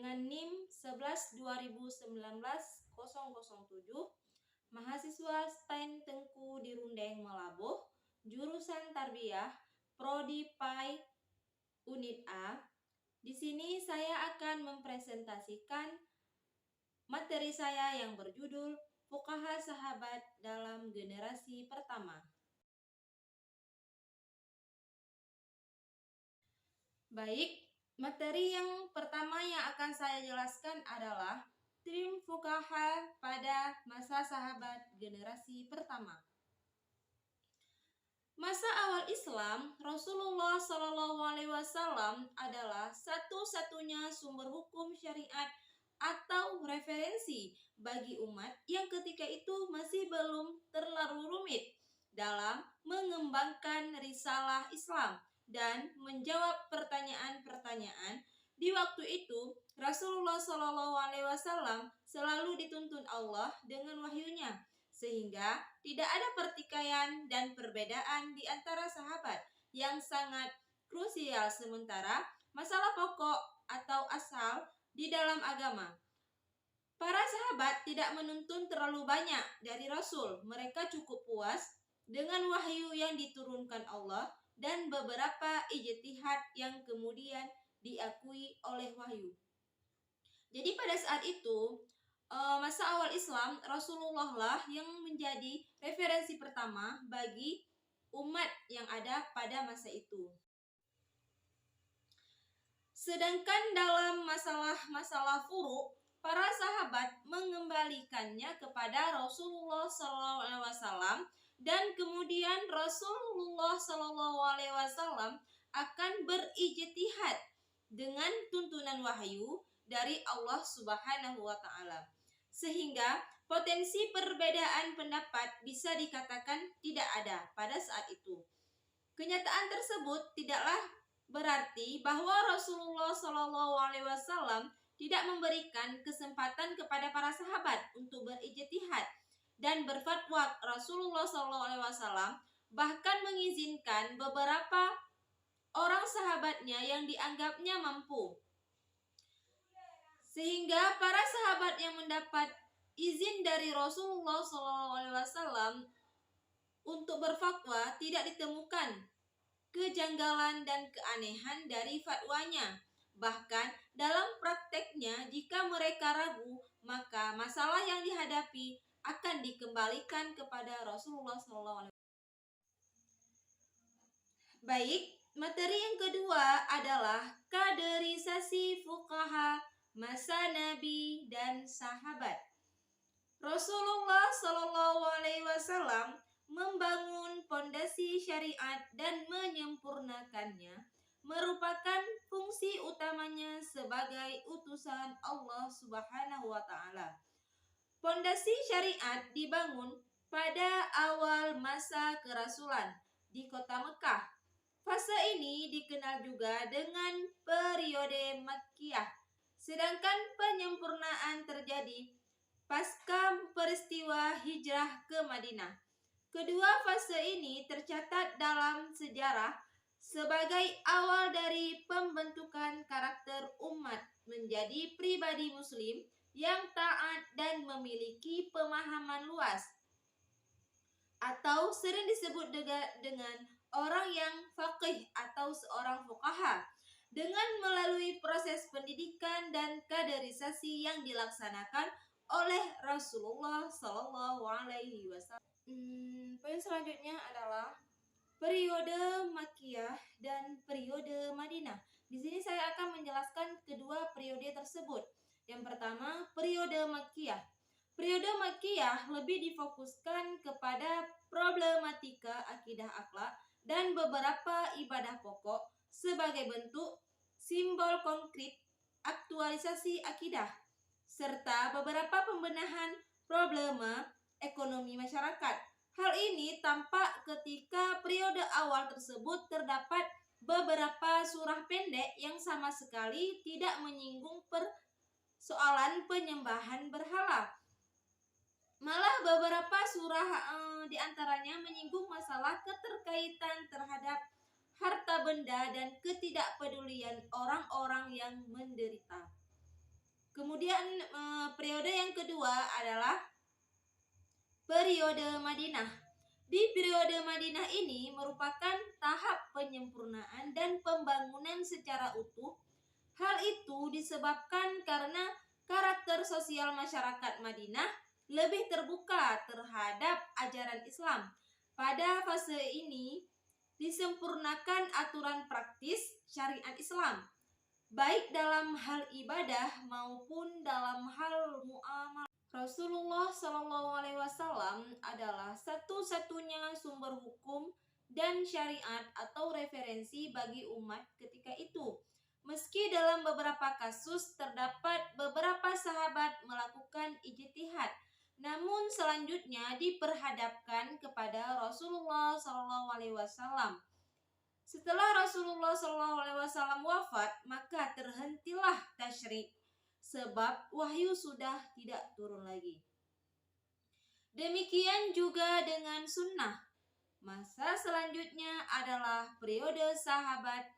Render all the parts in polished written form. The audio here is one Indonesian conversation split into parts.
dengan NIM 11/2019-007, mahasiswa STAN Tengku di Rundeng Melabuh, jurusan Tarbiyah, Prodi PAI Unit A. Di sini saya akan mempresentasikan materi saya yang berjudul Fuqaha Sahabat dalam Generasi Pertama. Baik, materi yang pertama yang akan saya jelaskan adalah trim fuqaha pada masa sahabat generasi pertama. Masa awal Islam, Rasulullah SAW adalah satu-satunya sumber hukum syariat atau referensi bagi umat yang ketika itu masih belum terlalu rumit dalam mengembangkan risalah Islam dan menjawab pertanyaan-pertanyaan. Di waktu itu, Rasulullah SAW selalu dituntun Allah dengan wahyunya, sehingga tidak ada pertikaian dan perbedaan di antara sahabat yang sangat krusial, sementara masalah pokok atau asal di dalam agama. Para sahabat tidak menuntun terlalu banyak dari Rasul. Mereka cukup puas dengan wahyu yang diturunkan Allah dan beberapa ijtihad yang kemudian diakui oleh wahyu. Jadi pada saat itu, masa awal Islam, Rasulullah lah yang menjadi referensi pertama bagi umat yang ada pada masa itu. Sedangkan dalam masalah furu', para sahabat mengembalikannya kepada Rasulullah SAW, dan kemudian Rasulullah SAW akan berijtihad dengan tuntunan wahyu dari Allah Subhanahu wa Ta'ala, sehingga potensi perbedaan pendapat bisa dikatakan tidak ada pada saat itu. Kenyataan tersebut tidaklah berarti bahwa Rasulullah SAW tidak memberikan kesempatan kepada para sahabat untuk berijtihad dan berfatwa. Rasulullah SAW bahkan mengizinkan beberapa orang sahabatnya yang dianggapnya mampu, sehingga para sahabat yang mendapat izin dari Rasulullah SAW untuk berfatwa tidak ditemukan kejanggalan dan keanehan dari fatwanya. Bahkan dalam prakteknya, jika mereka ragu, maka masalah yang dihadapi akan dikembalikan kepada Rasulullah SAW. Baik, materi yang kedua adalah kaderisasi fuqaha masa Nabi dan sahabat. Rasulullah SAW membangun pondasi syariat dan menyempurnakannya merupakan fungsi utamanya sebagai utusan Allah Subhanahu wa Ta'ala. Pondasi syariat dibangun pada awal masa kerasulan di kota Mekah. Fase ini dikenal juga dengan periode Makkiyah, sedangkan penyempurnaan terjadi pasca peristiwa hijrah ke Madinah. Kedua fase ini tercatat dalam sejarah sebagai awal dari pembentukan karakter umat menjadi pribadi muslim yang taat dan memiliki pemahaman luas, atau sering disebut dengan orang yang faqih atau seorang fuqaha, dengan melalui proses pendidikan dan kaderisasi yang dilaksanakan oleh Rasulullah SAW. Poin selanjutnya adalah periode Makkiyah dan periode Madinah. Di sini saya akan menjelaskan kedua periode tersebut. Yang pertama, periode Makkiyah. Periode Makkiyah lebih difokuskan kepada problematika akidah akhlak dan beberapa ibadah pokok sebagai bentuk simbol konkret aktualisasi akidah, serta beberapa pembenahan problema ekonomi masyarakat. Hal ini tampak ketika periode awal tersebut terdapat beberapa surah pendek yang sama sekali tidak menyinggung persoalan penyembahan berhala. Malah beberapa surah diantaranya menyinggung masalah keterkaitan terhadap harta benda dan ketidakpedulian orang-orang yang menderita. Kemudian periode yang kedua adalah periode Madinah. Di periode Madinah ini merupakan tahap penyempurnaan dan pembangunan secara utuh. Hal itu disebabkan karena karakter sosial masyarakat Madinah lebih terbuka terhadap ajaran Islam. Pada fase ini disempurnakan aturan praktis syariat Islam, baik dalam hal ibadah maupun dalam hal muamalah. Rasulullah SAW adalah satu-satunya sumber hukum dan syariat atau referensi bagi umat ketika itu. Meski dalam beberapa kasus terdapat beberapa sahabat melakukan ijtihad, namun selanjutnya diperhadapkan kepada Rasulullah SAW. Setelah Rasulullah SAW wafat, maka terhentilah tasyri', sebab wahyu sudah tidak turun lagi. Demikian juga dengan sunnah. Masa selanjutnya adalah periode sahabat.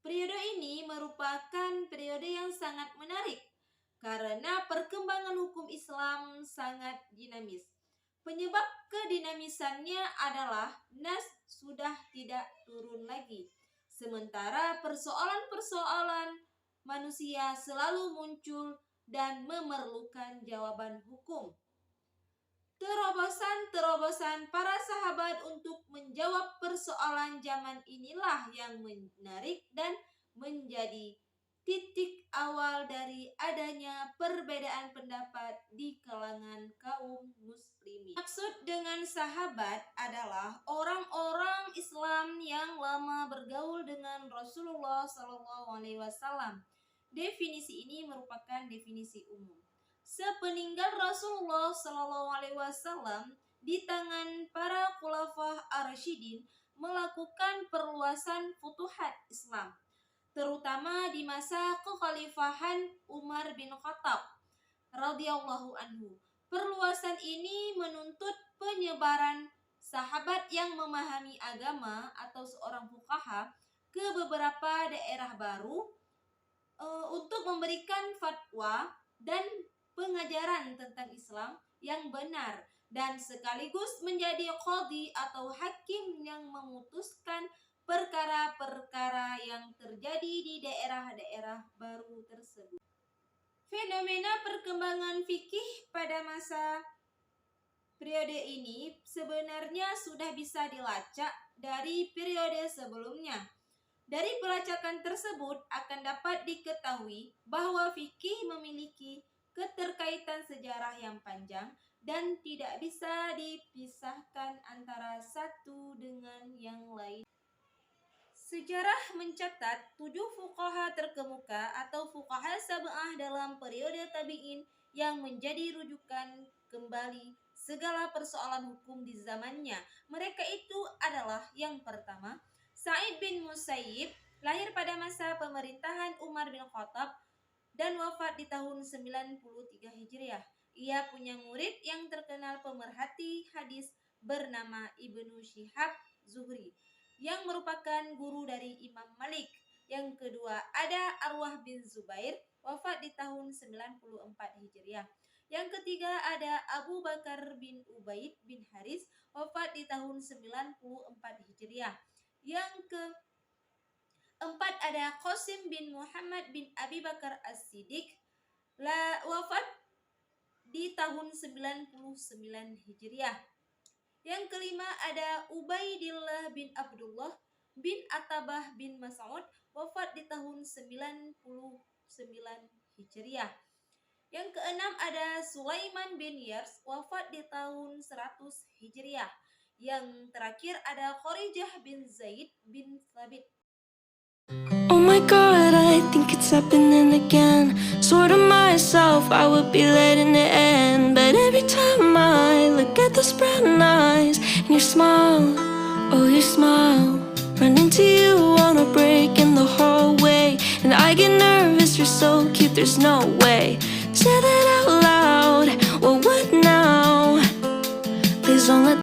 Periode ini merupakan periode yang sangat menarik karena perkembangan hukum Islam sangat dinamis. Penyebab kedinamisannya adalah nas sudah tidak turun lagi. Sementara persoalan-persoalan manusia selalu muncul dan memerlukan jawaban hukum. Terobosan para sahabat untuk menjawab persoalan zaman inilah yang menarik dan menjadi titik awal dari adanya perbedaan pendapat di kalangan kaum muslimin. Maksud dengan sahabat adalah orang-orang Islam yang lama bergaul dengan Rasulullah SAW. Definisi ini merupakan definisi umum. Sepeninggal Rasulullah SAW, di tangan para khulafah ar-rasyidin melakukan perluasan futuhat Islam, terutama di masa kekhalifahan Umar bin Khattab radhiyallahu anhu. Perluasan ini menuntut penyebaran sahabat yang memahami agama atau seorang fuqaha ke beberapa daerah baru untuk memberikan fatwa dan pengajaran tentang Islam yang benar dan sekaligus menjadi qadhi atau hakim yang memutuskan perkara-perkara yang terjadi di daerah-daerah baru tersebut. Fenomena perkembangan fikih pada masa periode ini sebenarnya sudah bisa dilacak dari periode sebelumnya. Dari pelacakan tersebut akan dapat diketahui bahwa fikih memiliki keterkaitan sejarah yang panjang dan tidak bisa dipisahkan antara satu dengan yang lain. Sejarah mencatat 7 fuqaha terkemuka atau fuqaha sab'ah dalam periode tabi'in yang menjadi rujukan kembali segala persoalan hukum di zamannya. Mereka itu adalah yang pertama, Sa'id bin Musayyib, lahir pada masa pemerintahan Umar bin Khattab dan wafat di tahun 93 Hijriah. Ia punya murid yang terkenal pemerhati hadis bernama Ibnu Syihab Zuhri, yang merupakan guru dari Imam Malik. Yang kedua ada Arwah bin Zubair, wafat di tahun 94 Hijriah. Yang ketiga ada Abu Bakar bin Ubaid bin Haris, wafat di tahun 94 Hijriah. Yang keempat ada Qasim bin Muhammad bin Abi Bakar As-Siddiq, wafat di tahun 99 Hijriah. Yang kelima ada Ubaidillah bin Abdullah bin Atabah bin Mas'ud, wafat di tahun 99 Hijriah. Yang keenam ada Sulaiman bin Yars, wafat di tahun 100 Hijriah. Yang terakhir ada Kharijah bin Zaid bin Thabit. Oh my God, I think it's happening again. Swore to myself I would be letting it end, but every time I look at those brown eyes and your smile, oh your smile, run into you on a break in the hallway, and I get nervous, you're so cute, there's no way. Say that out loud, well what now? Please don't let